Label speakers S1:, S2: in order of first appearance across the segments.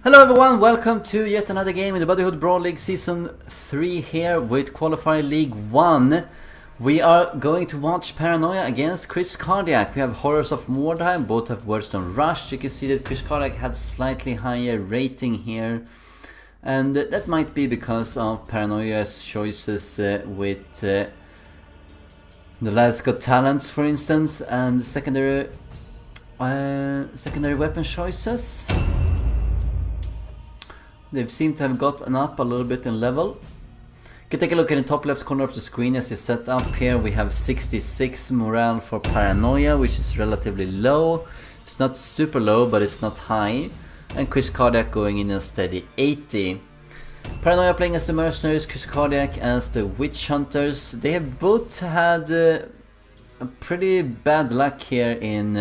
S1: Hello everyone, welcome to yet another game in the Brotherhood Brawl League Season 3 here with Qualifer League 1. We are going to watch Paranoia against Kriskardiac. We have Horrors of Mordheim, both have words on Rush. You can see that Kriskardiac had slightly higher rating here. And that might be because of Paranoia's choices with the Lads Got Talents, for instance, and secondary weapon choices. They seem to have gotten up a little bit in level. You can take a look at the top left corner of the screen as it's set up here. We have 66 morale for Paranoia, which is relatively low. It's not super low, but it's not high. And Kriskardiac going in a steady 80. Paranoia playing as the mercenaries, Kriskardiac as the witch hunters. They have both had a pretty bad luck here in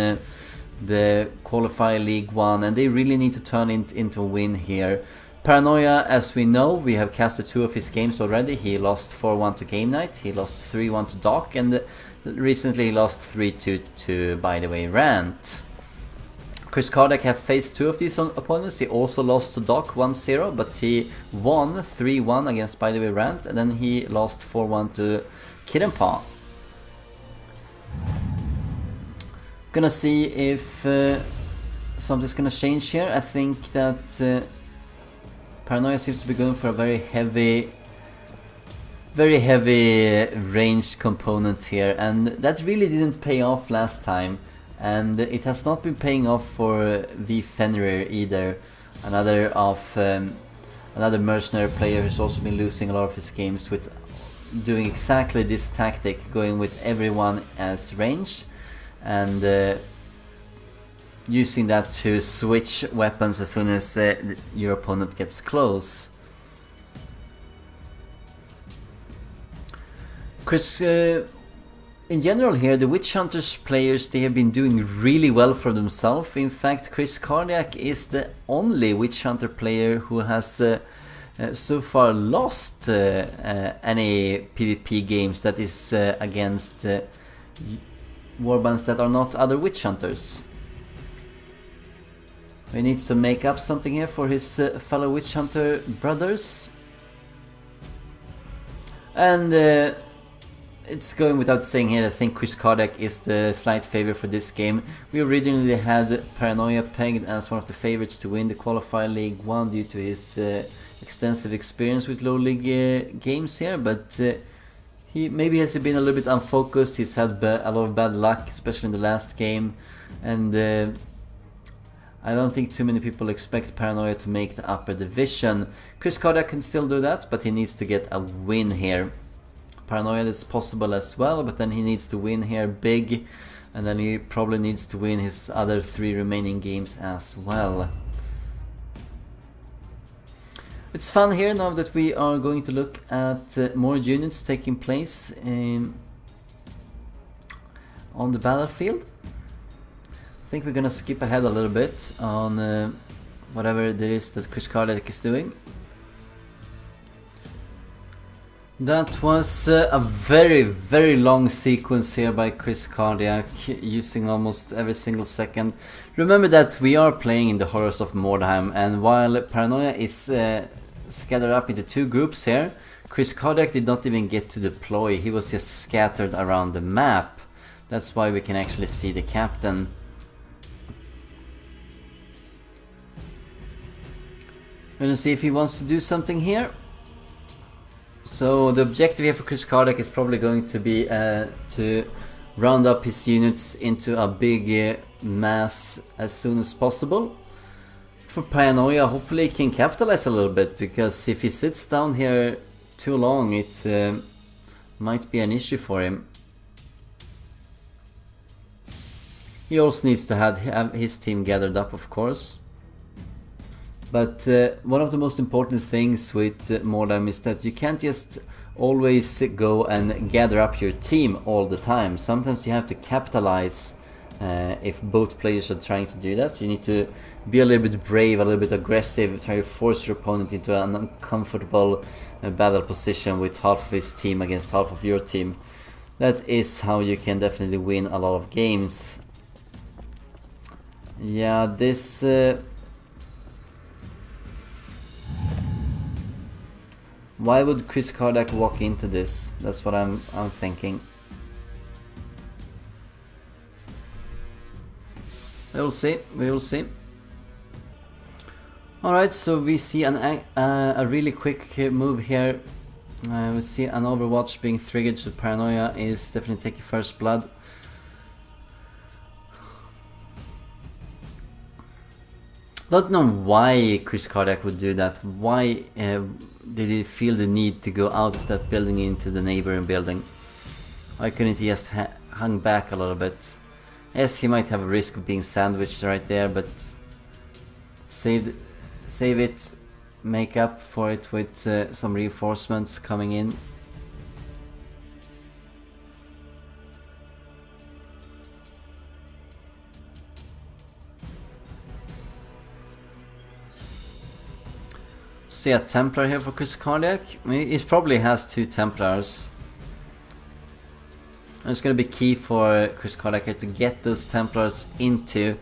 S1: the Qualifier League 1, and they really need to turn it into a win here. Paranoia, as we know, we have casted 2 of his games already. He lost 4-1 to Game Night, he lost 3-1 to Doc, and recently he lost 3-2 to, by the way, Rant. Kriskardiac have faced 2 of these opponents. He also lost to Doc 1-0, but he won 3-1 against, by the way, Rant, and then he lost 4-1 to Kid and Paw. Gonna see if something's gonna change here. I think that Paranoia seems to be going for a very heavy ranged component here, and that really didn't pay off last time, and it has not been paying off for V Fenrir either. Another mercenary player who's also been losing a lot of his games with doing exactly this tactic, going with everyone as range and using that to switch weapons as soon as your opponent gets close. In general here, the Witch Hunters players, they have been doing really well for themselves. In fact, Kriskardiac is the only Witch Hunter player who has so far lost any PvP games that is against warbands that are not other Witch Hunters. He needs to make up something here for his fellow Witch Hunter brothers. And it's going without saying here, I think Kriskardiac is the slight favorite for this game. We originally had Paranoia pegged as one of the favorites to win the Qualifier League 1 due to his extensive experience with low league games here, but he maybe has been a little bit unfocused. He's had a lot of bad luck, especially in the last game, and I don't think too many people expect Paranoia to make the upper division. Kriskardiac can still do that, but he needs to get a win here. Paranoia is possible as well, but then he needs to win here big, and then he probably needs to win his other 3 remaining games as well. It's fun here now that we are going to look at more units taking place on the battlefield. I think we're gonna skip ahead a little bit on whatever there is that Kriskardiac is doing. That was a very long sequence here by Kriskardiac, using almost every single second. Remember that we are playing in the Horrors of Mordheim, and while Paranoia is scattered up into 2 groups here, Kriskardiac did not even get to deploy. He was just scattered around the map. That's why we can actually see the captain. Gonna see if he wants to do something here. So the objective here for Kriskardiac is probably going to be to round up his units into a big mass as soon as possible. For Paranoia, hopefully he can capitalize a little bit, because if he sits down here too long, it might be an issue for him. He also needs to have his team gathered up, of course. But one of the most important things with Mordheim is that you can't just always go and gather up your team all the time. Sometimes you have to capitalize if both players are trying to do that. You need to be a little bit brave, a little bit aggressive, try to force your opponent into an uncomfortable battle position with half of his team against half of your team. That is how you can definitely win a lot of games. Yeah, this Why would Kriskardiac walk into this? That's what I'm thinking. We will see. We will see. Alright, so we see a really quick move here. We see an Overwatch being triggered, so Paranoia is definitely taking first blood. Don't know why Kriskardiac would do that. Why did he feel the need to go out of that building into the neighboring building? Why couldn't he just hung back a little bit? Yes, he might have a risk of being sandwiched right there, but save it, make up for it with some reinforcements coming in. See a Templar here for Kriskardiac. He probably has 2 Templars. And it's gonna be key for Kriskardiac here to get those Templars into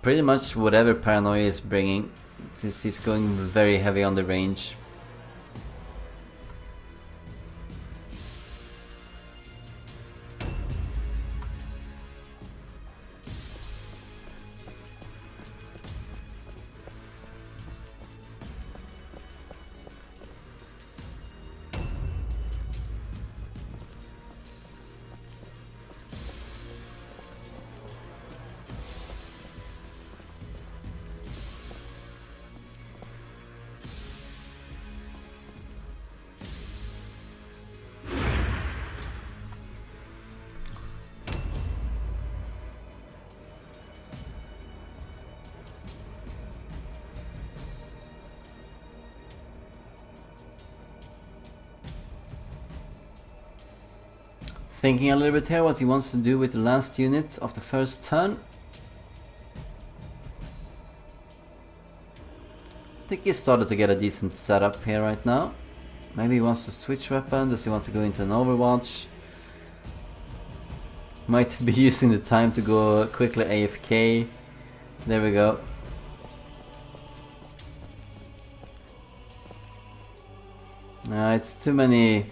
S1: pretty much whatever Paranoia is bringing, since he's going very heavy on the range. Thinking a little bit here what he wants to do with the last unit of the first turn. I think he started to get a decent setup here right now. Maybe he wants to switch weapon. Does he want to go into an Overwatch? Might be using the time to go quickly AFK. There we go. It's too many.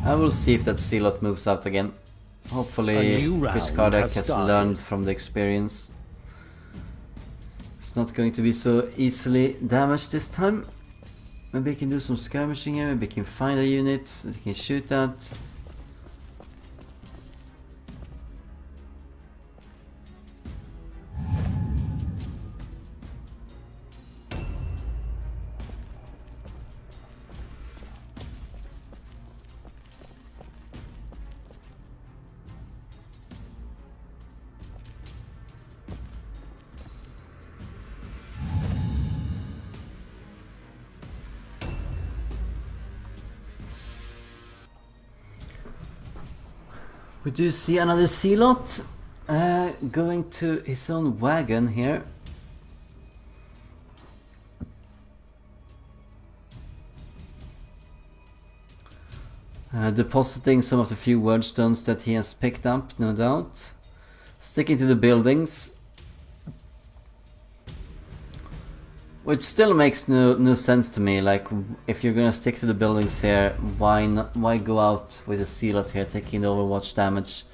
S1: I will see if that Zealot moves out again. Hopefully Kriskardiac has learned from the experience. It's not going to be so easily damaged this time. Maybe he can do some skirmishing here, maybe he can find a unit that he can shoot at. We do see another Zealot going to his own wagon here. Depositing some of the few word stones that he has picked up, no doubt. Sticking to the buildings. Which still makes no sense to me. Like, if you're gonna stick to the buildings here, why go out with a Zealot here taking the Overwatch damage?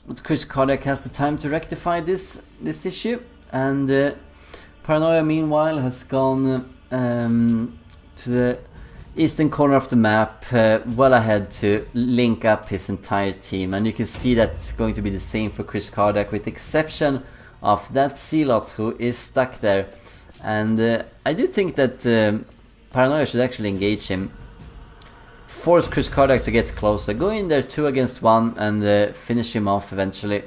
S1: But Kriskardiac has the time to rectify this issue, and Paranoia meanwhile has gone to the eastern corner of the map, well ahead to link up his entire team, and you can see that it's going to be the same for Kriskardiac, with the exception of that Zealot who is stuck there. And I do think that Paranoia should actually engage him. Force Kriskardiac to get closer. Go in there 2 against 1 and finish him off eventually.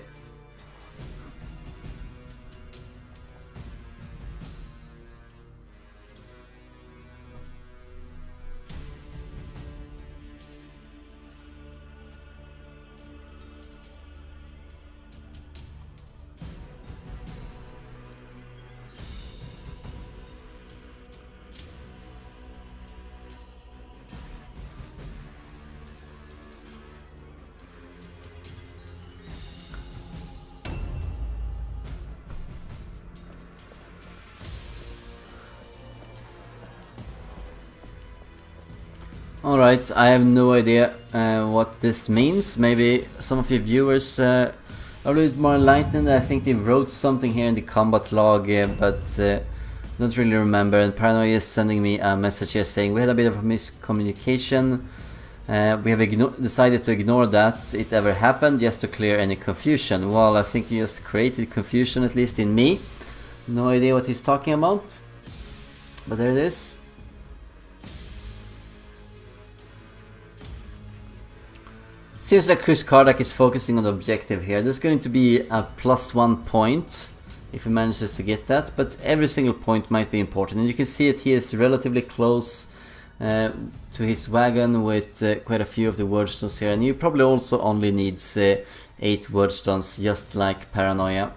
S1: Alright, I have no idea what this means. Maybe some of you viewers are a little bit more enlightened. I think they wrote something here in the combat log, but don't really remember. And Paranoia is sending me a message here saying we had a bit of a miscommunication. We have decided to ignore that it ever happened, just to clear any confusion. Well, I think you just created confusion, at least in me. No idea what he's talking about. But there it is. Seems like Kriskardiac is focusing on the objective here. There's going to be a +1 point if he manages to get that, but every single point might be important. And you can see that he is relatively close to his wagon with quite a few of the word stones here, and he probably also only needs 8 word stones, just like Paranoia.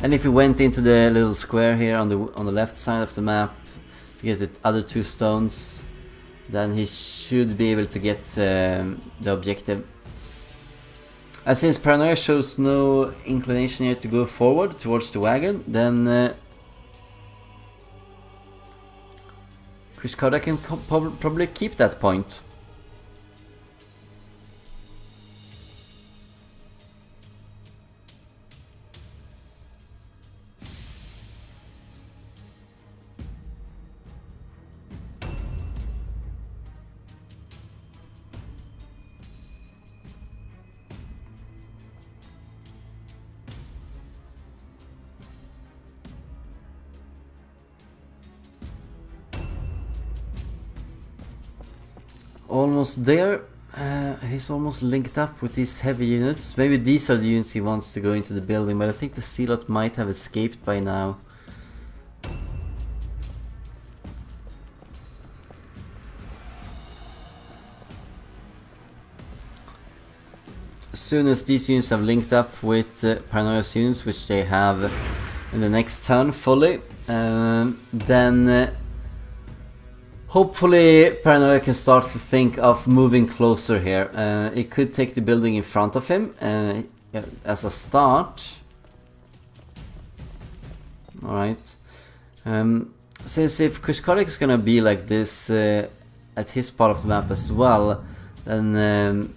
S1: And if we went into the little square here on the left side of the map to get the other 2 stones, then he should be able to get the objective. And since Paranoia shows no inclination here to go forward towards the wagon, then Kriskardiac can probably keep that point. Almost there. He's almost linked up with these heavy units. Maybe these are the units he wants to go into the building, but I think the Zealot might have escaped by now. As soon as these units have linked up with Paranoia's units, which they have in the next turn fully, then hopefully Paranoia can start to think of moving closer here. It could take the building in front of him as a start. Alright. Since if Kriskardiac is gonna be like this at his part of the map as well, then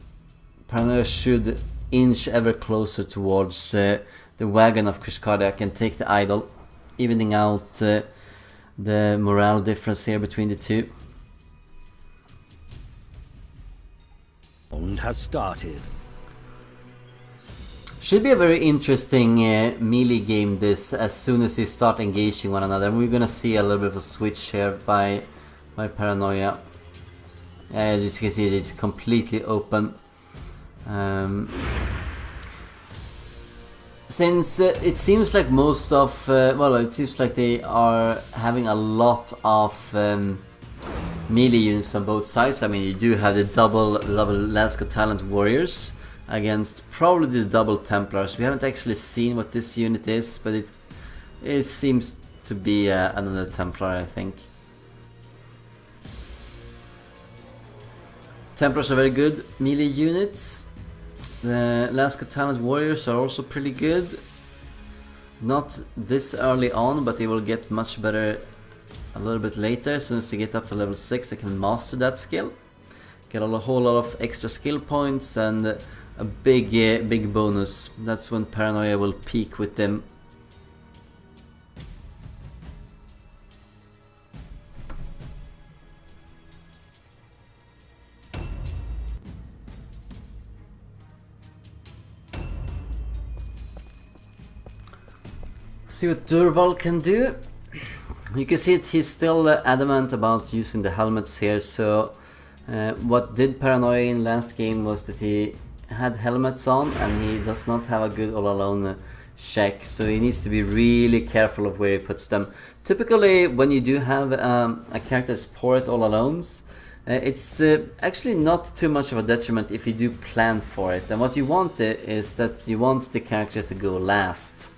S1: Paranoia should inch ever closer towards the wagon of Kriskardiac and take the idol, evening out the morale difference here between the two.
S2: Has started.
S1: Should be a very interesting melee game this, as soon as they start engaging one another. And we're gonna see a little bit of a switch here by Paranoia. As you can see, it's completely open. Since it seems like most of, well, it seems like they are having a lot of melee units on both sides. I mean, you do have the double Lasco Talent Warriors against probably the double Templars. We haven't actually seen what this unit is, but it seems to be another Templar, I think. Templars are very good melee units. The Lasco Talent Warriors are also pretty good. Not this early on, but they will get much better a little bit later. As soon as they get up to level 6, they can master that skill. Get a whole lot of extra skill points and a big bonus. That's when Paranoia will peak with them. See what Durval can do. You can see that he's still adamant about using the helmets here. So what did Paranoia in last game was that he had helmets on and he does not have a good all alone check, so he needs to be really careful of where he puts them. Typically when you do have a character that's poor at all alones, it's actually not too much of a detriment if you do plan for it. And what you want is that you want the character to go last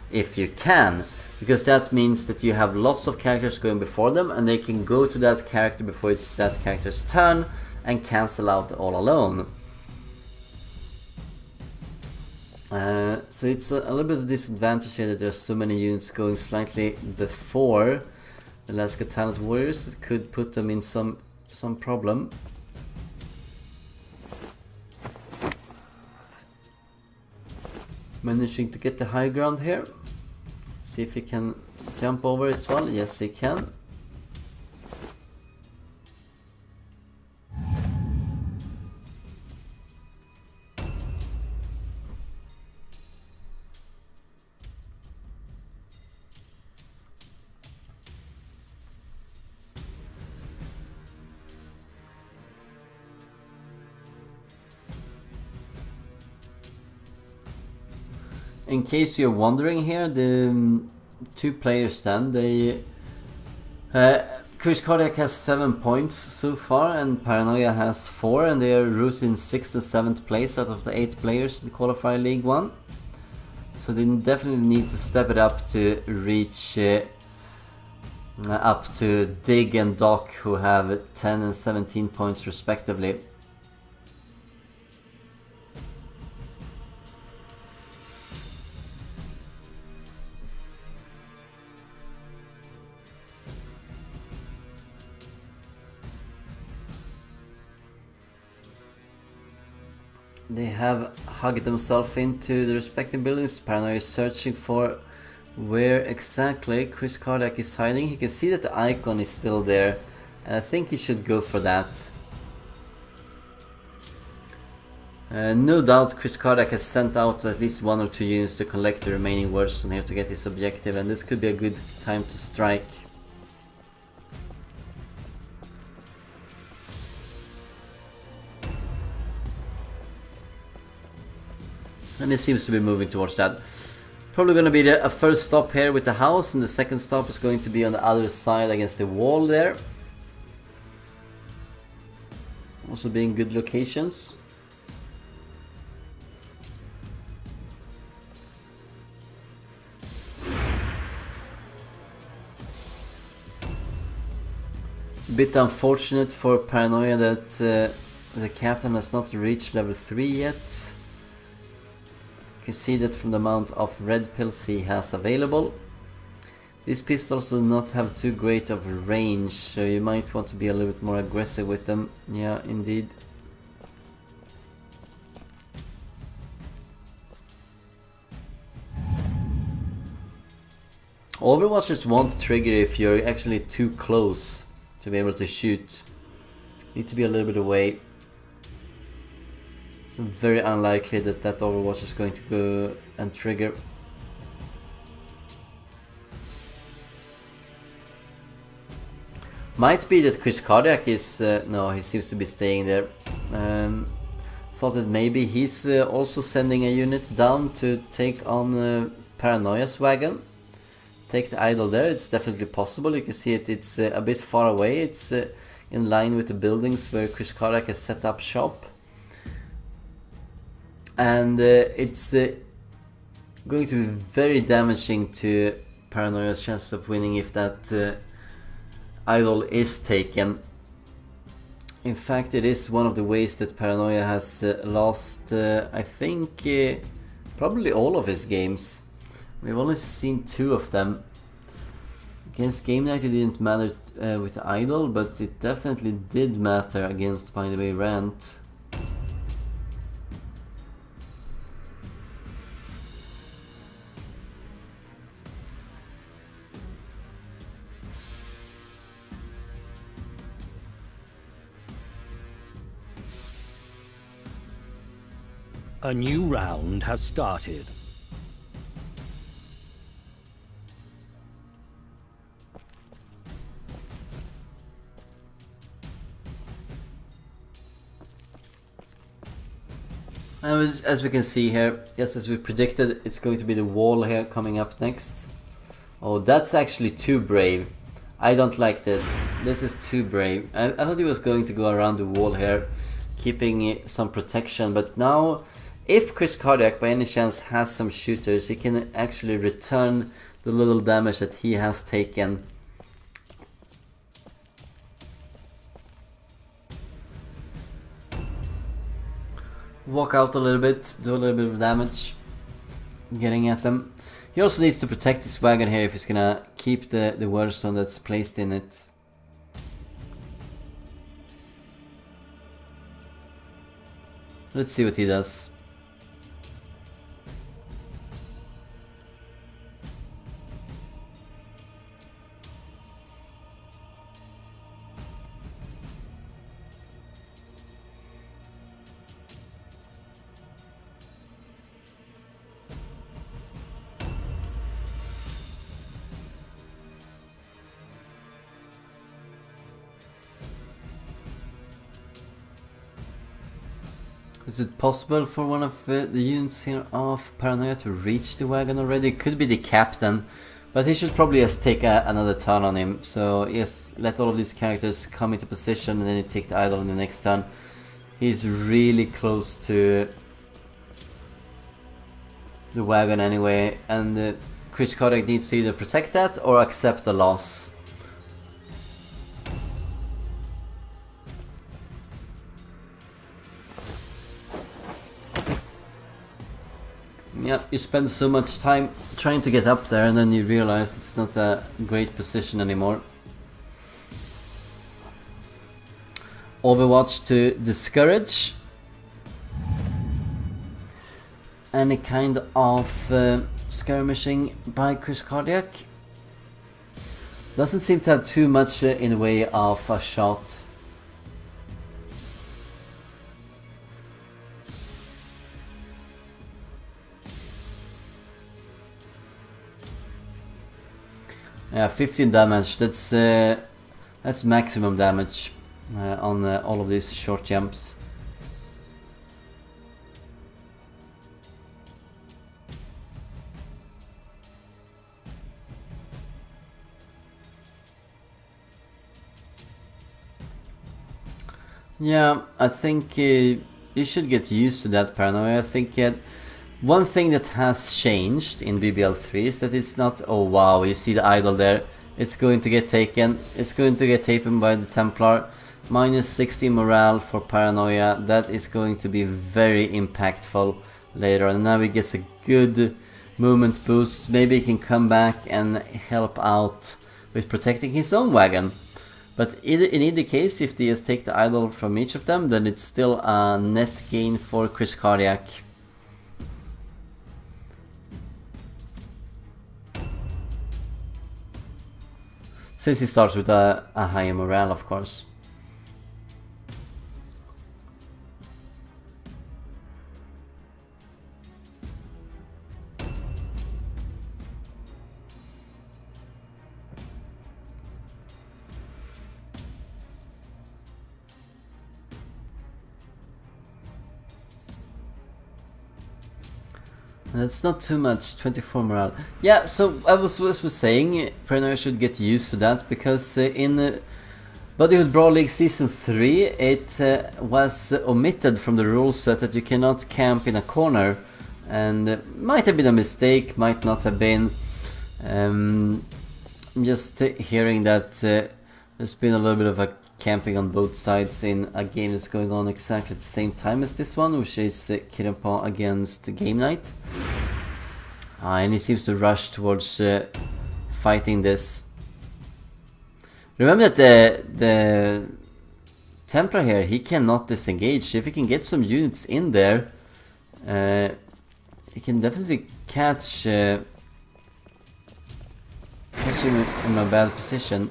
S1: if you can, because that means that you have lots of characters going before them and they can go to that character before it's that character's turn and cancel out all alone. So it's a little bit of a disadvantage here that there's so many units going slightly before Alaska Talent Warriors. It could put them in some problem. Managing to get the high ground here. See if he can jump over as well. Yes, he can. In case you're wondering here, the two players stand, they Kriskardiac has 7 points so far and Paranoia has 4, and they are rooted in 6th and 7th place out of the 8 players in the Qualifer League 1. So they definitely need to step it up to reach up to Dig and Doc, who have 10 and 17 points respectively. They have hugged themselves into the respective buildings. Paranoia is searching for where exactly Kriskardiac is hiding. He can see that the icon is still there, and I think he should go for that. No doubt Kriskardiac has sent out at least 1 or 2 units to collect the remaining words on here to get his objective, and this could be a good time to strike. And it seems to be moving towards that. Probably going to be a first stop here with the house, and the second stop is going to be on the other side against the wall there. Also being good locations. Bit unfortunate for Paranoia that the captain has not reached level 3 yet. You can see that from the amount of red pills he has available. These pistols do not have too great of a range, so you might want to be a little bit more aggressive with them. Yeah, indeed. Overwatchers won't trigger if you're actually too close to be able to shoot. Need to be a little bit away. So very unlikely that that Overwatch is going to go and trigger. Might be that Kriskardiac is... no, he seems to be staying there. Thought that maybe he's also sending a unit down to take on Paranoia's wagon. Take the idol there. It's definitely possible. You can see it's a bit far away. It's in line with the buildings where Kriskardiac has set up shop. And it's going to be very damaging to Paranoia's chances of winning if that idol is taken. In fact, it is one of the ways that Paranoia has lost, I think, probably all of his games. We've only seen 2 of them. Against Game Night it didn't matter with the idol, but it definitely did matter against, by the way, Rant.
S2: A new round has started.
S1: As we can see here, yes, as we predicted, it's going to be the wall here coming up next. Oh, that's actually too brave. I don't like this. This is too brave. I thought he was going to go around the wall here, keeping some protection, but now if Kriskardiac by any chance has some shooters, he can actually return the little damage that he has taken. Walk out a little bit, do a little bit of damage, getting at them. He also needs to protect his wagon here if he's gonna keep the Wordstone that's placed in it. Let's see what he does. Is it possible for one of the units here of Paranoia to reach the wagon already? It could be the captain, but he should probably just take another turn on him. So yes, let all of these characters come into position and then you take the idol in the next turn. He's really close to the wagon anyway, and Kriskardiac needs to either protect that or accept the loss. Yeah, you spend so much time trying to get up there and then you realize it's not a great position anymore. Overwatch to discourage any kind of skirmishing by Kriskardiac. Doesn't seem to have too much in the way of a shot. Yeah, 15 damage, that's maximum damage on all of these short jumps. Yeah, I think you should get used to that, Paranoia. I think one thing that has changed in BBL3 is that it's not, oh wow, you see the idol there, it's going to get taken, it's going to get taken by the Templar. Minus 60 morale for Paranoia, that is going to be very impactful later on. Now he gets a good movement boost, maybe he can come back and help out with protecting his own wagon. But in either case, if they just take the idol from each of them, then it's still a net gain for Kriskardiac. Since he starts with a higher morale, of course. That's not too much, 24 morale. Yeah, so I was saying, Paranoia should get used to that, because in Bodyhood Brawl League Season 3, it was omitted from the rule set that you cannot camp in a corner. And might have been a mistake, might not have been. I'm just hearing that there's been a little bit of a camping on both sides in a game that's going on exactly at the same time as this one, which is Kiranpa against Game Night. And he seems to rush towards fighting this. Remember that the Templar here, he cannot disengage. If he can get some units in there, he can definitely catch him in a bad position.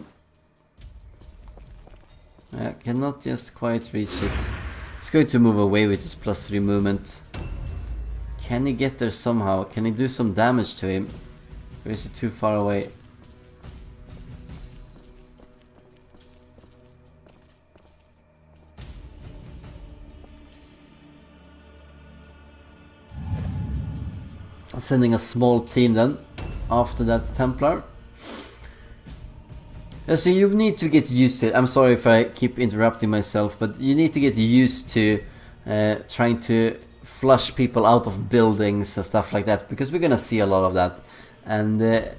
S1: Cannot just quite reach it. He's going to move away with his +3 movement. Can he get there somehow? Can he do some damage to him? Or is he too far away? Sending a small team then after that Templar. So you need to get used to it. I'm sorry if I keep interrupting myself, but you need to get used to trying to flush people out of buildings and stuff like that, because we're gonna see a lot of that. And there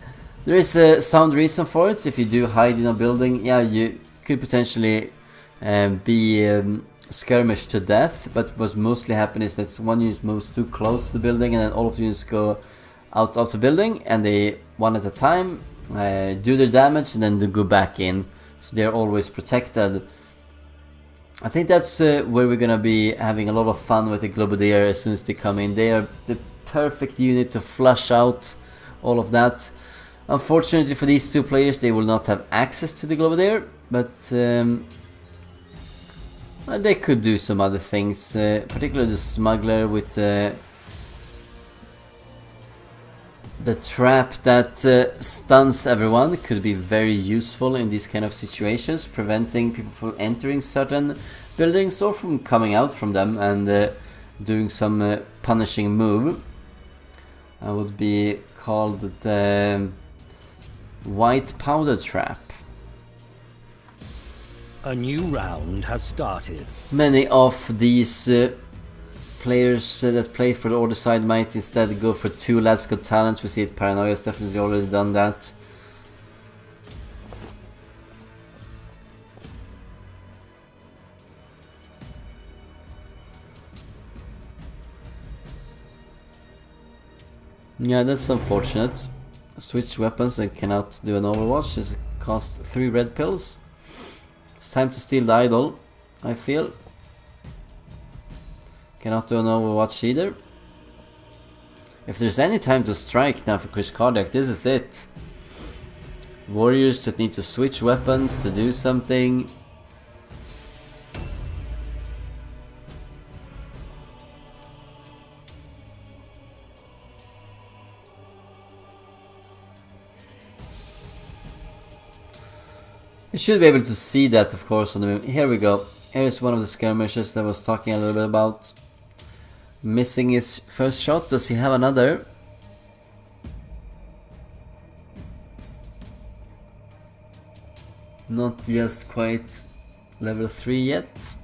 S1: is a sound reason for it. If you do hide in a building, yeah, you could potentially be skirmished to death, but what mostly happens is that one unit moves too close to the building and then all of the units go out of the building and they, one at a time, do their damage and then they go back in, so they're always protected. I think that's where we're gonna be having a lot of fun with the Globadier as soon as they come in. They are the perfect unit to flush out all of that. Unfortunately for these two players, they will not have access to the Globadier, but they could do some other things, particularly the Smuggler with the trap that stuns everyone could be very useful in these kind of situations, preventing people from entering certain buildings or from coming out from them and doing some punishing move. That would be called the White Powder Trap.
S2: A new round has started.
S1: Many of these players that play for the Order side might instead go for 2 Lads Got Talents. We see it, Paranoia has definitely already done that. Yeah, that's unfortunate. Switch weapons and cannot do an Overwatch. This cost 3 red pills. It's time to steal the idol, I feel. Cannot do an Overwatch either. If there's any time to strike now for Kriskardiac, this is it. Warriors that need to switch weapons to do something. You should be able to see that, of course, on the map. Here we go. Here's one of the skirmishes that I was talking a little bit about. Missing his first shot. Does he have another? Not just quite level 3 yet.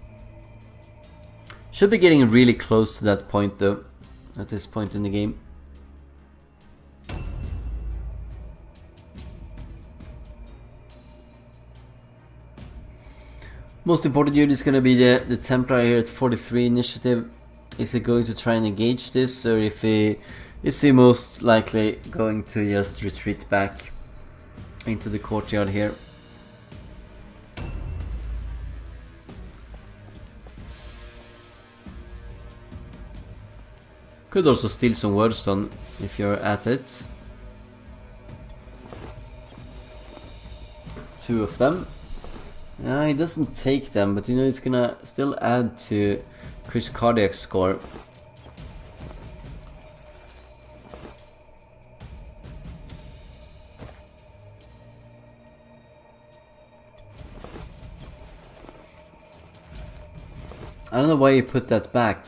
S1: Should be getting really close to that point though, at this point in the game. Most important unit is going to be the Templar here at 43 initiative. Is he going to try and engage this, or is he most likely going to just retreat back into the courtyard here? Could also steal some Wordstone if you're at it. 2 of them. He doesn't take them, but you know, it's gonna still add to Kriskardiac's score. I don't know why you put that back.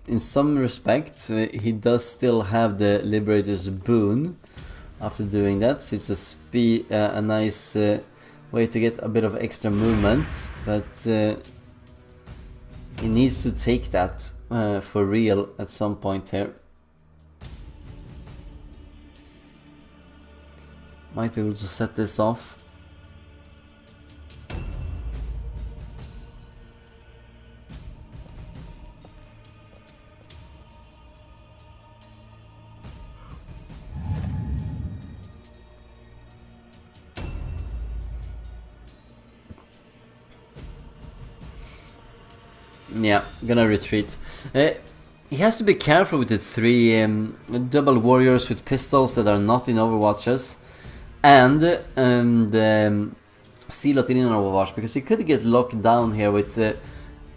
S1: In some respects, he does still have the Liberator's boon after doing that, so it's a nice way to get a bit of extra movement, but he needs to take that for real at some point here. Might be able to set this off. Yeah, gonna retreat. He has to be careful with the 3 double warriors with pistols that are not in Overwatches, and the Zealot in Overwatch, because he could get locked down here with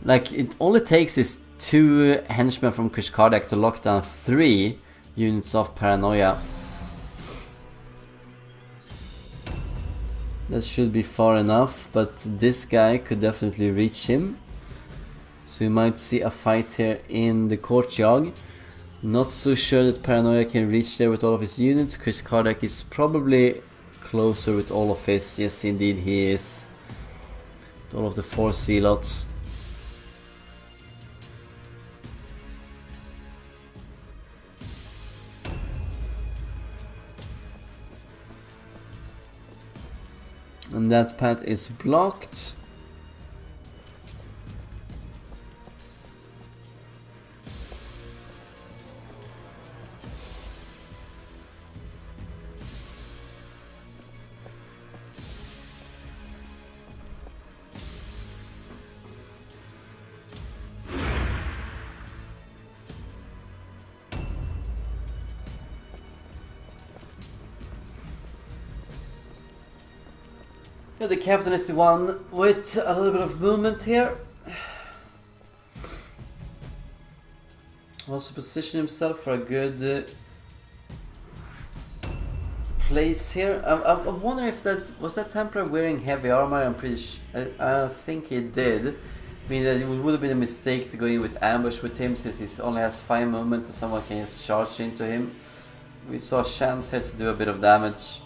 S1: like, it only takes is 2 henchmen from Kriskardiac to lock down 3 units of Paranoia. That should be far enough, but this guy could definitely reach him. So we might see a fight here in the courtyard. Not so sure that Paranoia can reach there with all of his units. Kriskardiac is probably closer with all of his. Yes, indeed he is. With all of the 4 Zealots. And that path is blocked. Yeah, the captain is the one with a little bit of movement here. Also position himself for a good place here. I wonder if that was that Templar wearing heavy armor. I'm pretty I think he did. I mean that it would have been a mistake to go in with ambush with him since he only has 5 movement and someone can just charge into him. We saw a chance here to do a bit of damage.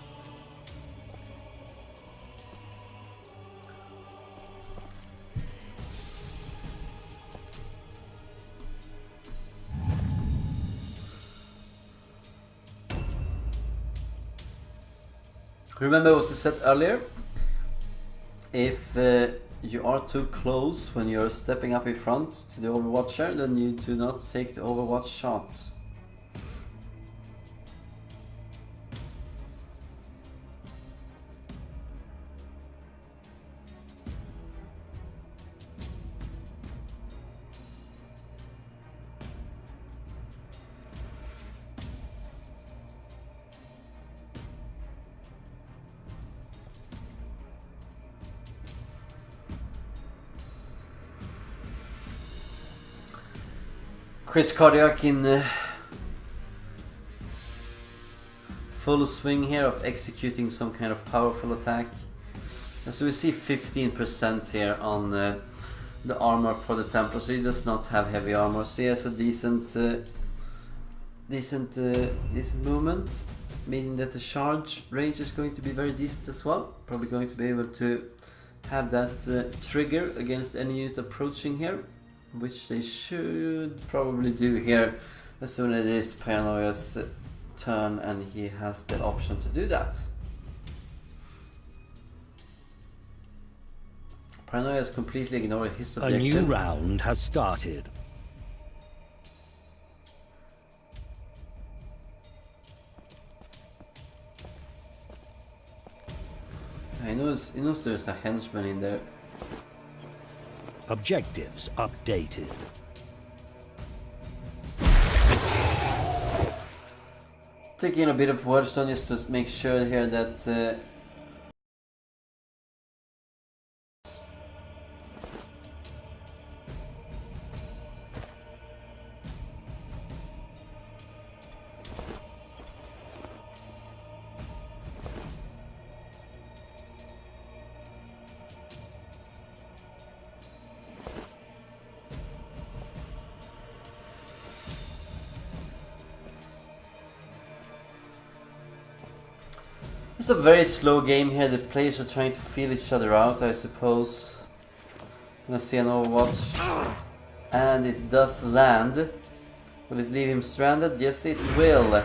S1: Remember what we said earlier, if you are too close when you're stepping up in front to the Overwatcher, then you do not take the Overwatch shot. Kriskardiac in full swing here of executing some kind of powerful attack. And so we see 15% here on the armor for the Templar, so he does not have heavy armor, so he has a decent movement, meaning that the charge range is going to be very decent as well. Probably going to be able to have that trigger against any unit approaching here, which they should probably do here as soon as it is Paranoia's turn and he has the option to do that. Paranoia has completely ignored his objective.
S2: A new round has started.
S1: He knows there's a henchman in there.
S2: Objectives updated.
S1: Taking a bit of wordstone just to make sure here that it's a very slow game here. The players are trying to feel each other out, I suppose. Gonna see an Overwatch. And it does land. Will it leave him stranded? Yes, it will.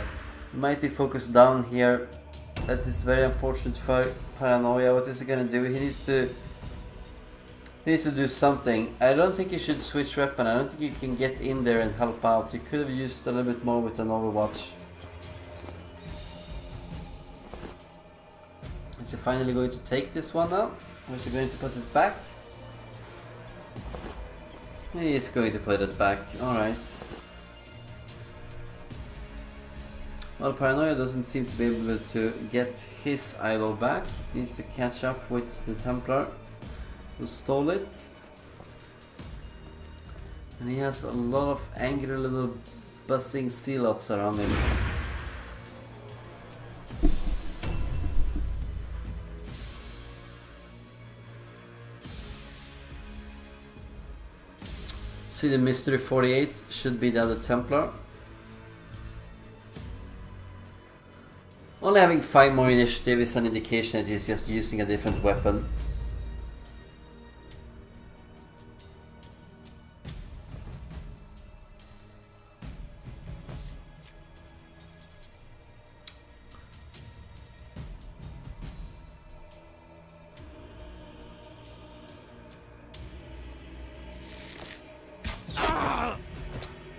S1: Might be focused down here. That is very unfortunate for Paranoia. What is he gonna do? He needs to do something. I don't think he should switch weapon. I don't think he can get in there and help out. He could have used a little bit more with an Overwatch. Is he finally going to take this one now? Or is he going to put it back? He is going to put it back, alright. Well, Paranoia doesn't seem to be able to get his idol back. He needs to catch up with the Templar who stole it. And he has a lot of angry little buzzing zealots around him. See, the Mystery 48 should be the other Templar. Only having 5 more initiative is an indication that he's just using a different weapon.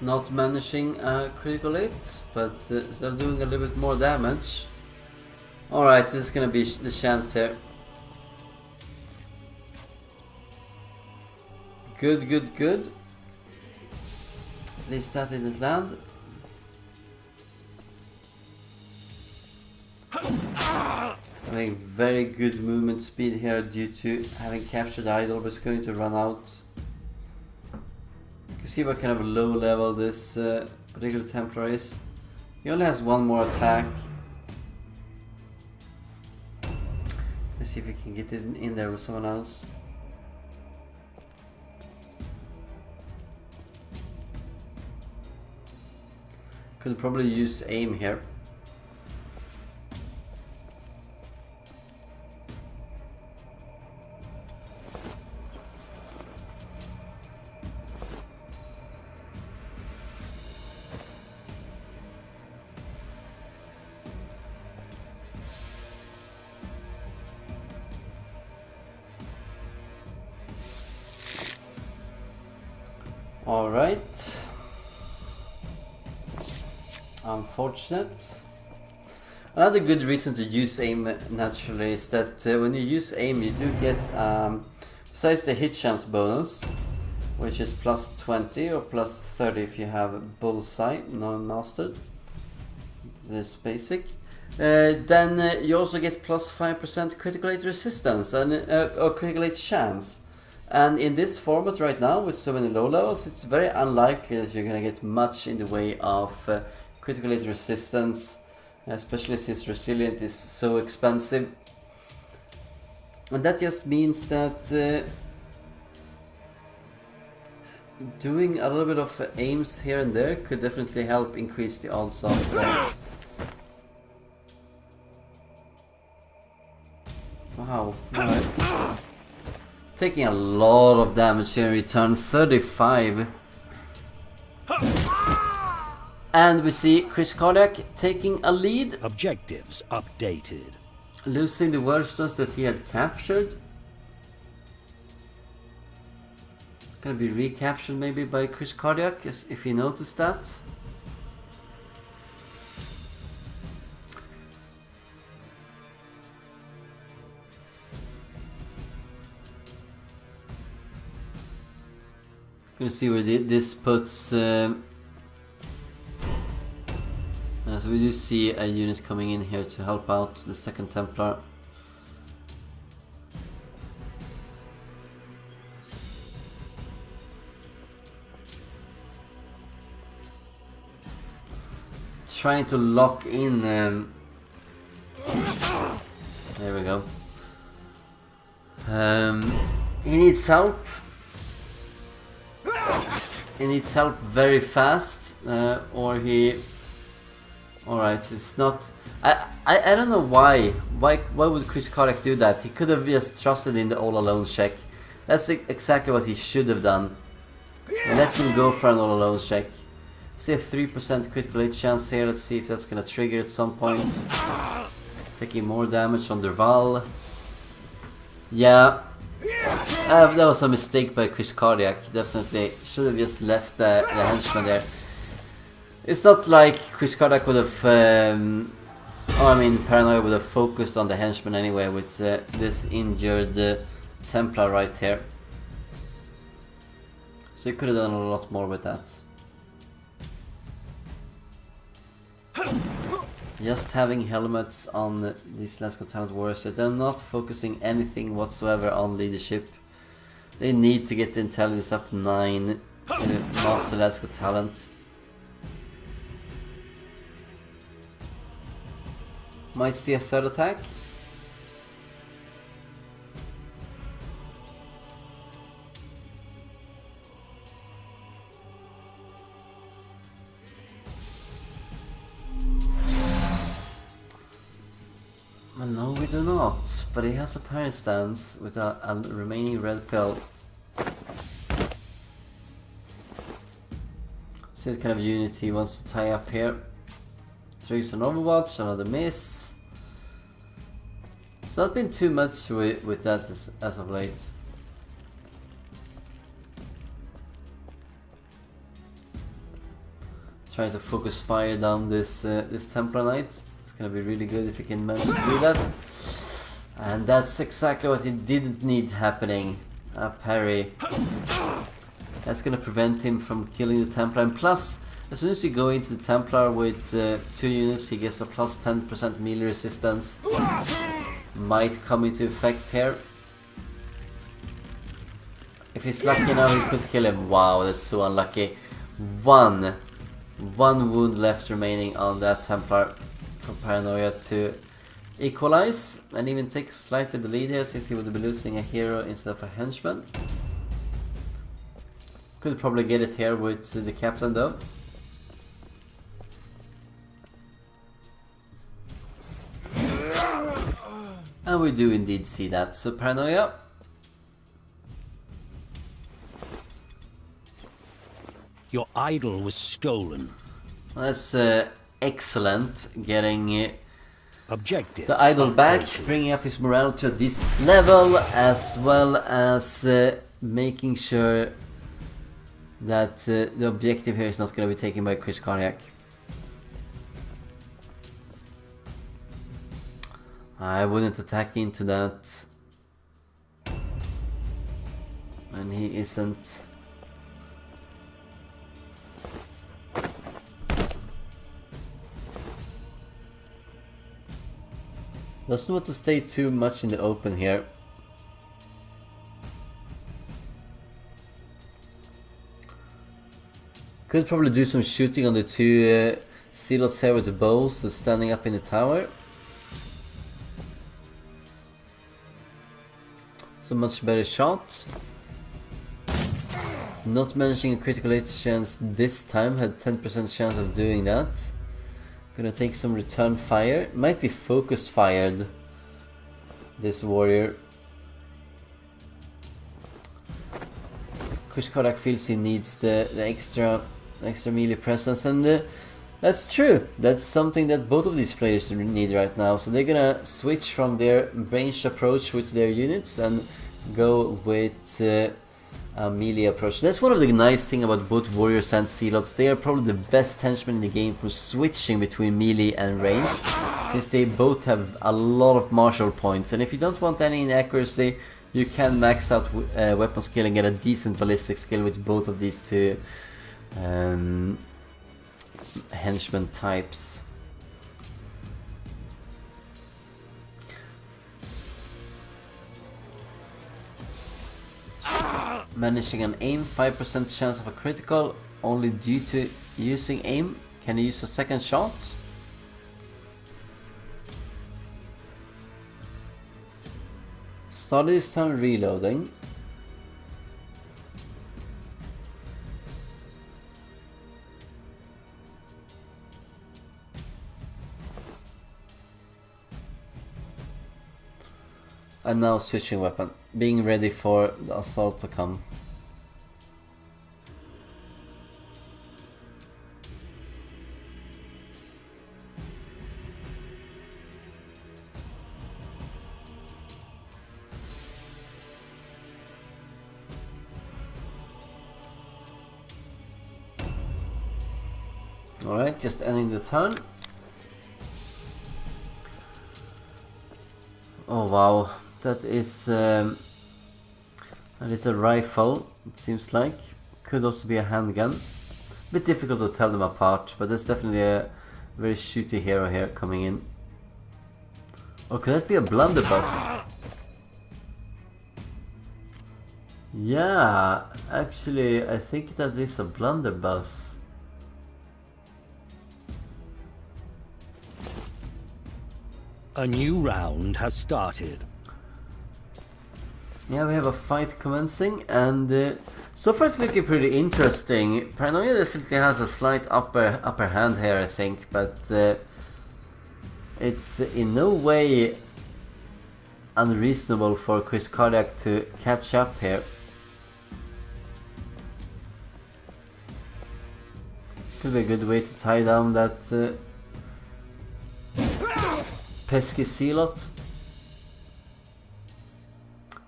S1: Not managing a critical hit, but still doing a little bit more damage. Alright, this is gonna be the chance here. Good, good, good. At least that didn't land. Having very good movement speed here due to having captured the idol, but it's going to run out. You can see what kind of low level this particular Templar is. He only has one more attack. Let's see if we can get it in there with someone else. Could probably use aim here. All right. Unfortunate. Another good reason to use aim naturally is that when you use aim you do get, besides the hit chance bonus, which is plus 20 or plus 30 if you have bullseye, non-mastered, this basic, then you also get plus 5% critical hit resistance and or critical hit chance. And in this format right now with so many low levels, it's very unlikely that you're gonna get much in the way of critical hit resistance, especially since resilient is so expensive. And that just means that doing a little bit of aims here and there could definitely help increase the odds of wow, alright. Taking a lot of damage here in return, 35. And we see Kriskardiac taking a lead.
S2: Objectives updated.
S1: Losing the worstness that he had captured. Gonna be recaptured maybe by Kriskardiac, if he noticed that. Gonna see where this puts. So we do see a unit coming in here to help out the second Templar. Trying to lock in. There we go. He needs help. He needs help very fast, or he. Alright, it's not. I don't know why. Why would Kriskardiac do that? He could have just trusted in the all alone check. That's exactly what he should have done. Let him go for an all alone check. See a 3% critical hit chance here. Let's see if that's gonna trigger at some point. Taking more damage on Derval. Yeah. That was a mistake by Kriskardiac. Definitely should have just left the henchman there. It's not like Kriskardiac would have, I mean Paranoia would have focused on the henchman anyway with this injured Templar right here. So he could have done a lot more with that. Just having helmets on these Last Got Talent warriors, they're not focusing anything whatsoever on leadership. They need to get the intelligence up to 9 to master Last Got Talent. Might see a third attack. No, we do not, but he has a parry stance with a remaining red pill. See what kind of unit he wants to tie up here. Triggers an Overwatch, another miss. It's not been too much with that as of late. Trying to focus fire down this this Templar Knight. It's gonna be really good if he can manage to do that. And that's exactly what he didn't need happening. A parry. That's gonna prevent him from killing the Templar. And plus, as soon as you go into the Templar with 2 units, he gets a plus 10% melee resistance. Might come into effect here. If he's lucky now, he could kill him. Wow, that's so unlucky. One wound left remaining on that Templar for Paranoia to equalize and even take slightly the lead here, since he would be losing a hero instead of a henchman. Could probably get it here with the captain though. And we do indeed see that. So Paranoia.
S2: Your idol was stolen.
S1: That's excellent. Getting
S2: Objective
S1: the idol back, bringing up his morale to a decent level, as well as making sure that the objective here is not going to be taken by Kriskardiac. I wouldn't attack into that. And he isn't. Doesn't want to stay too much in the open here. Could probably do some shooting on the 2 Zealots here with the bows that's standing up in the tower. So much better shot. Not mentioning a critical hit chance this time, had 10% chance of doing that. Gonna take some return fire. Might be focused fired, this warrior. Kriskardiac feels he needs the extra melee presence, and that's true. That's something that both of these players need right now. So they're gonna switch from their ranged approach with their units and go with a melee approach. That's one of the nice things about both warriors and zealots. They are probably the best henchmen in the game for switching between melee and range, since they both have a lot of martial points. And if you don't want any inaccuracy, you can max out weapon skill and get a decent ballistic skill with both of these 2 henchman types. Managing an aim, 5% chance of a critical, only due to using aim. Can you use a second shot? Started his turn reloading. And now switching weapon, being ready for the assault to come. Alright, just ending the turn. Oh wow. That is a rifle, it seems like. Could also be a handgun. Bit difficult to tell them apart, but there's definitely a very shooty hero here coming in. Oh, could that be a blunderbuss? Yeah, actually I think that is a blunderbuss.
S2: A new round has started.
S1: Yeah, we have a fight commencing, and so far it's looking pretty interesting. Paranoia definitely has a slight upper hand here, I think, but it's in no way unreasonable for Kriskardiac to catch up here. Could be a good way to tie down that pesky zealot.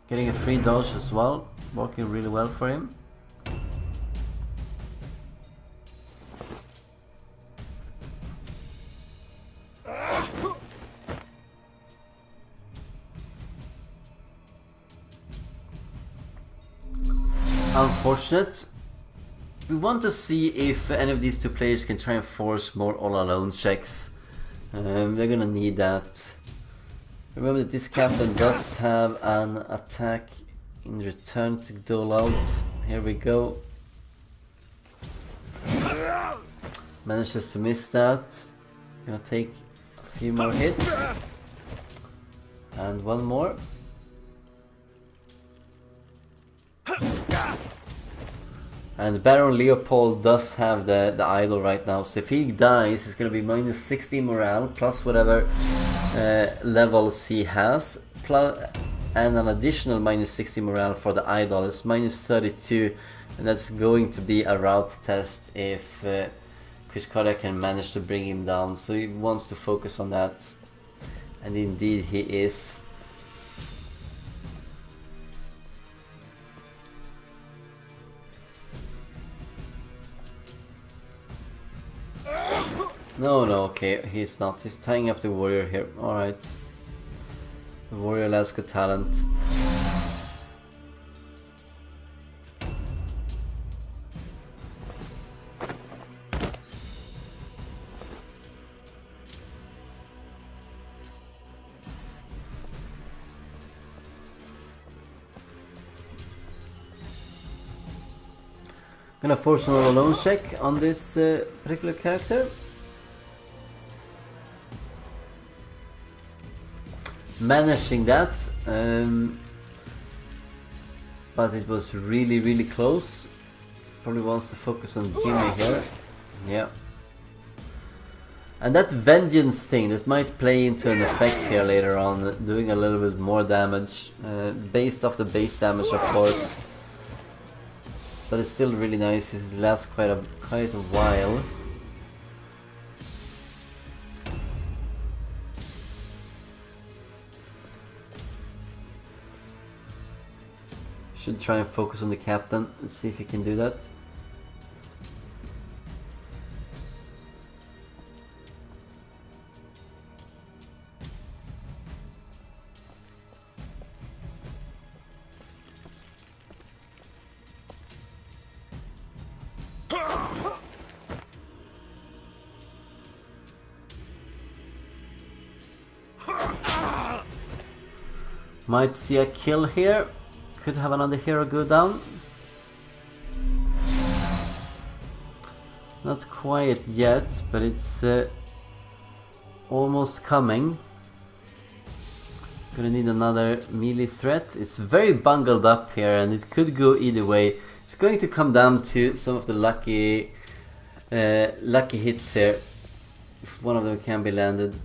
S1: Getting a free dodge as well, working really well for him. unfortunate. We want to see if any of these two players can try and force more all-alone checks. They're gonna need that. Remember that this captain does have an attack in return to dole out. Here we go. Manages to miss that. Gonna take a few more hits. And one more. And Baron Leopold does have the idol right now, so if he dies, it's gonna be minus 60 morale plus whatever levels he has, plus, and an additional minus 60 morale for the idol. It's minus 32, and that's going to be a route test if Kriskardiac can manage to bring him down. So he wants to focus on that, and indeed he is. No, okay, he's not. He's tying up the warrior here. Alright. The warrior lad's got talent. Gonna force an all-alone check on this particular character. Managing that, but it was really close. Probably wants to focus on Jimmy here. Yeah. And that vengeance thing, that might play into an effect here later on, doing a little bit more damage, based off the base damage of course. But it's still really nice, it lasts quite a while. Should try and focus on the captain, let's see if he can do that. Might see a kill here. Could have another hero go down. Not quite yet, but it's almost coming. Gonna need another melee threat. It's very bungled up here and it could go either way. It's going to come down to some of the lucky hits here. If one of them can be landed.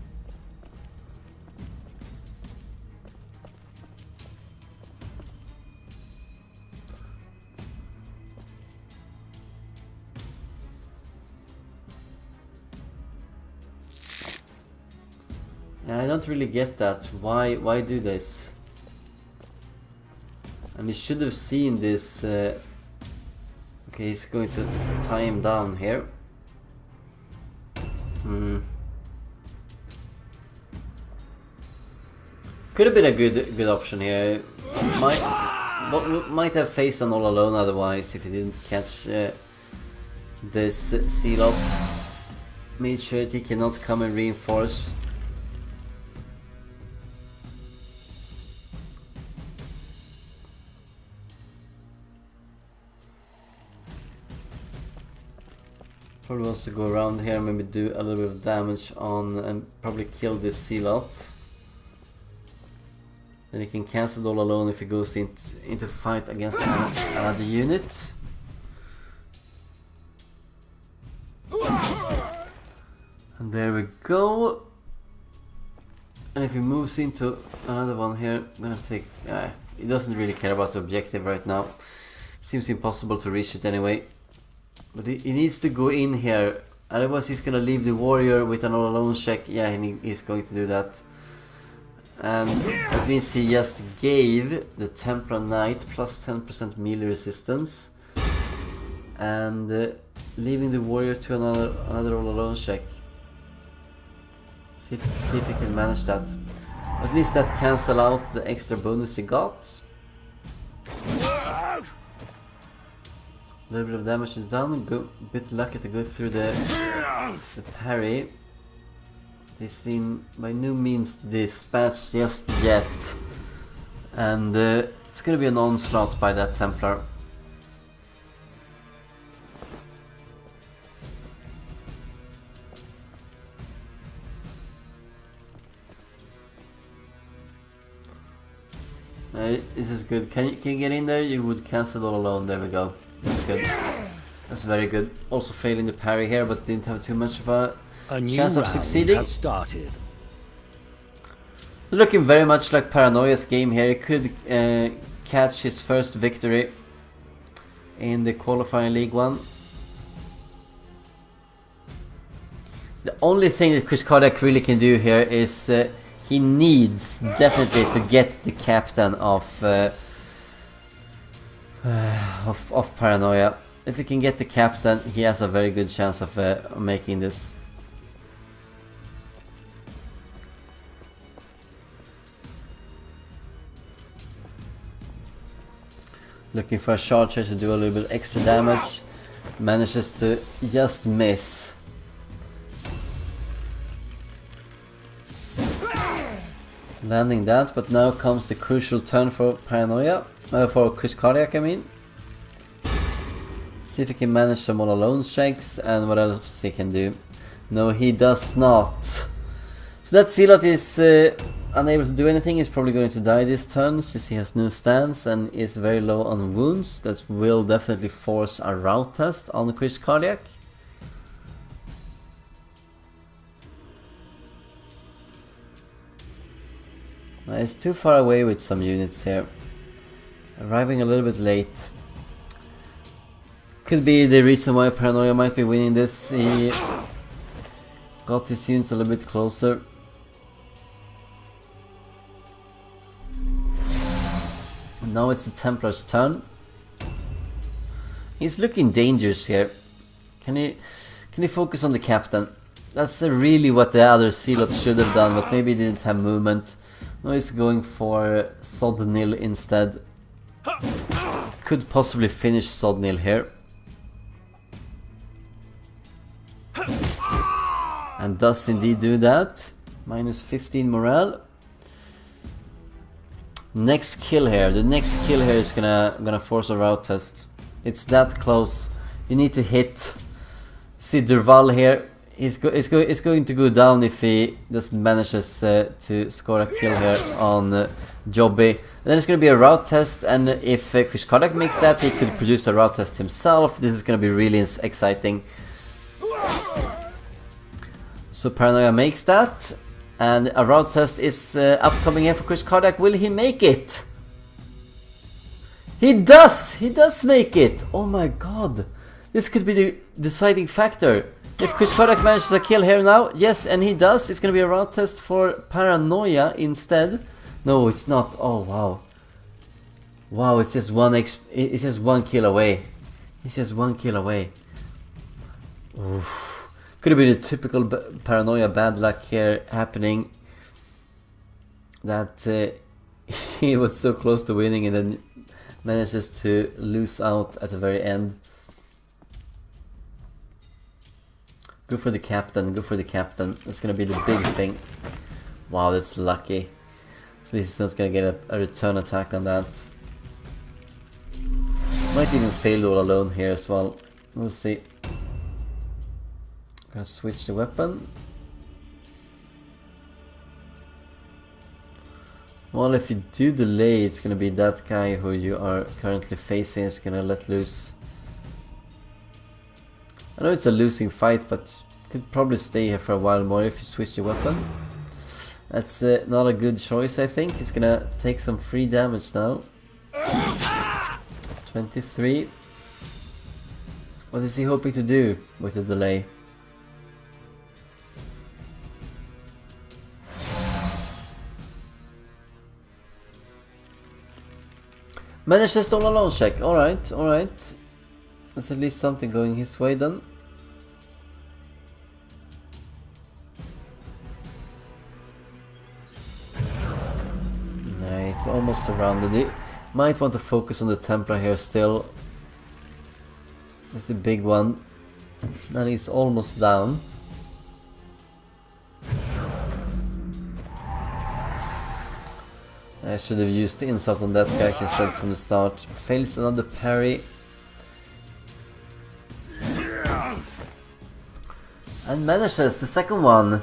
S1: I don't really get that. Why do this? And he should have seen this. Okay, he's going to tie him down here. Could have been a good option here. Might have faced an all alone otherwise if he didn't catch this seal-out. Made sure that he cannot come and reinforce. Probably wants to go around here, maybe do a little bit of damage on and probably kill this seal-out. Then he can cancel all alone if he goes into fight against another unit. And there we go. And if he moves into another one here, I'm gonna take... he doesn't really care about the objective right now. Seems impossible to reach it anyway. But he needs to go in here, otherwise he's gonna leave the warrior with an all-alone check. Yeah, he's going to do that. And that means he just gave the Temporal Knight plus 10% melee resistance. And leaving the warrior to another all-alone check. See if he can manage that. At least that cancel out the extra bonus he got. little bit of damage is done. Go, bit lucky to go through the parry. They seem by no means dispatched just yet. And it's gonna be an onslaught by that Templar. This is good. Can you get in there? You would cancel all alone. There we go. That's good. That's very good. Also failing the parry here, but didn't have too much of a chance of succeeding.
S2: Has started.
S1: Looking very much like Paranoia's game here. He could catch his first victory in the qualifying League 1. The only thing that Kriskardiac really can do here is he needs definitely to get the captain of Paranoia. If he can get the captain, he has a very good chance of making this. Looking for a charge here to do a little bit extra damage. Manages to just miss. Landing that, but now comes the crucial turn for Paranoia. For Kriskardiac, I mean. See if he can manage some all alone checks and what else he can do. No, he does not. So that Zealot is unable to do anything. He's probably going to die this turn since he has no stance and is very low on wounds. That will definitely force a route test on Kriskardiac. He's too far away with some units here. Arriving a little bit late. Could be the reason why Paranoia might be winning this. He got his units a little bit closer. Now it's the Templar's turn. He's looking dangerous here. Can he focus on the captain? That's really what the other Zealot should have done, but maybe he didn't have movement. Now he's going for Sodnil instead. Could possibly finish Sodnil here. And does indeed do that. Minus 15 morale. Next kill here. The next kill here is gonna force a route test. It's that close. You need to hit. See Durval here. It's going to go down if he doesn't manages to score a kill here on Jobby. And then it's going to be a route test, and if Kriskardiac makes that, he could produce a route test himself. This is going to be really exciting. So Paranoia makes that, and a route test is upcoming here for Kriskardiac. Will he make it? He does! He does make it! Oh my god! This could be the deciding factor. If Kriskardiac manages a kill here now, yes, and he does, it's gonna be a route test for Paranoia instead. No, it's not. Oh wow, wow! It's just one kill away. It's just one kill away. Oof. Could have been a typical Paranoia bad luck here happening. That he was so close to winning and then manages to lose out at the very end. Go for the captain, go for the captain. That's gonna be the big thing. Wow, that's lucky. So he's not gonna get a return attack on that. Might even fail all alone here as well. We'll see. Gonna switch the weapon. Well, if you do delay, it's gonna be that guy who you are currently facing is gonna let loose. I know it's a losing fight, but could probably stay here for a while more if you switch your weapon. That's not a good choice, I think. He's gonna take some free damage now. 23. What is he hoping to do with the delay? Manages all alone check. Alright, alright. There's at least something going his way then. Nice, almost surrounded. He might want to focus on the Templar here still. It's the big one. And he's almost down. I should have used the insult on that guy instead from the start. Fails another parry. And manages the second one.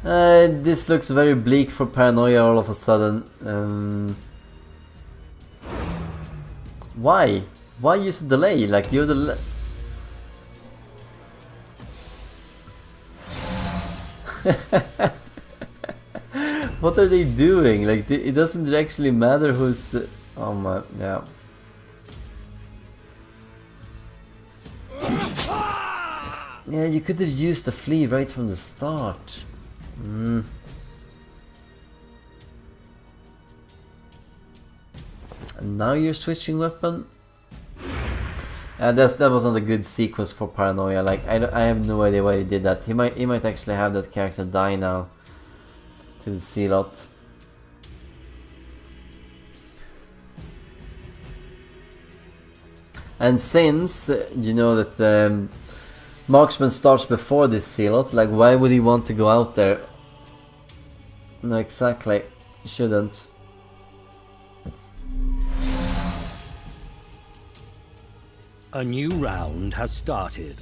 S1: This looks very bleak for Paranoia all of a sudden. Why? Why use a delay? Like you're the... What are they doing? Like it doesn't actually matter who's... oh my... yeah. Yeah, you could have used the flea right from the start. And now you're switching weapon? That was not a good sequence for Paranoia. Like I have no idea why he did that. He might actually have that character die now to the Zealot. And since you know that Marksman starts before this Zealot, like why would he want to go out there? No, exactly. He shouldn't.
S2: A new round has started.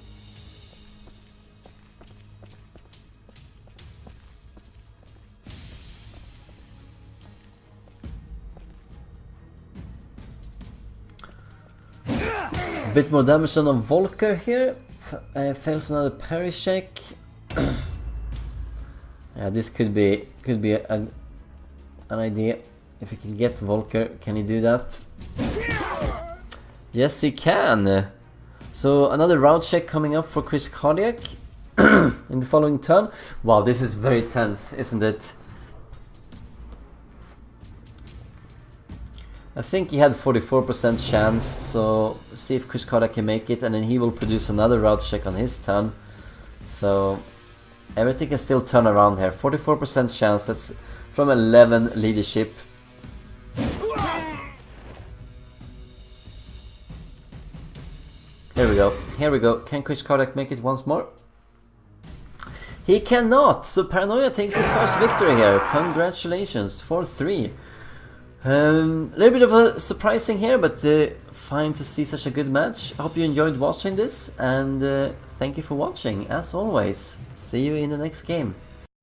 S1: A bit more damage on Volker here. Fails another parry check. Yeah, this could be an idea. If he can get Volker, can he do that? Yes, he can. So another round check coming up for Kriskardiac in the following turn. Wow, this is very tense, isn't it? I think he had 44% chance, so see if Kriskardiac can make it, and then he will produce another round check on his turn. So everything can still turn around here. 44% chance, that's from 11 leadership. Here we go. Can Kriskardiac make it once more? He cannot! So Paranoia takes his first victory here. Congratulations, 4-3. A little bit of a surprising here, but fine to see such a good match. I hope you enjoyed watching this, and thank you for watching, as always. See you in the next game.